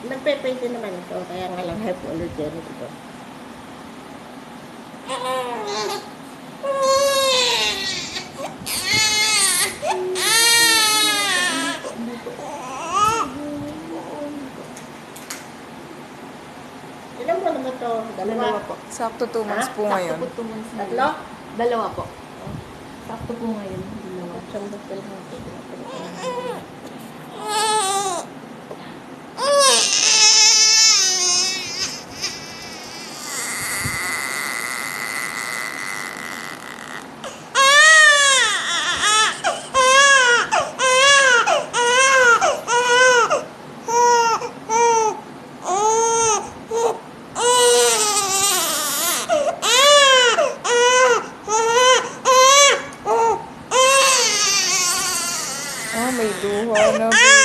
Nagpe-paid din naman ito, kaya nga lang hypoallergenic ito. Ilan mo naman ito? Dalawa po. Sakto 2 months po ngayon. Sakto po 2 months na. Tatlo? Dalawa po. Sakto po ngayon. Dalawa. Sambot ko lang ito. Oh, may duha na po.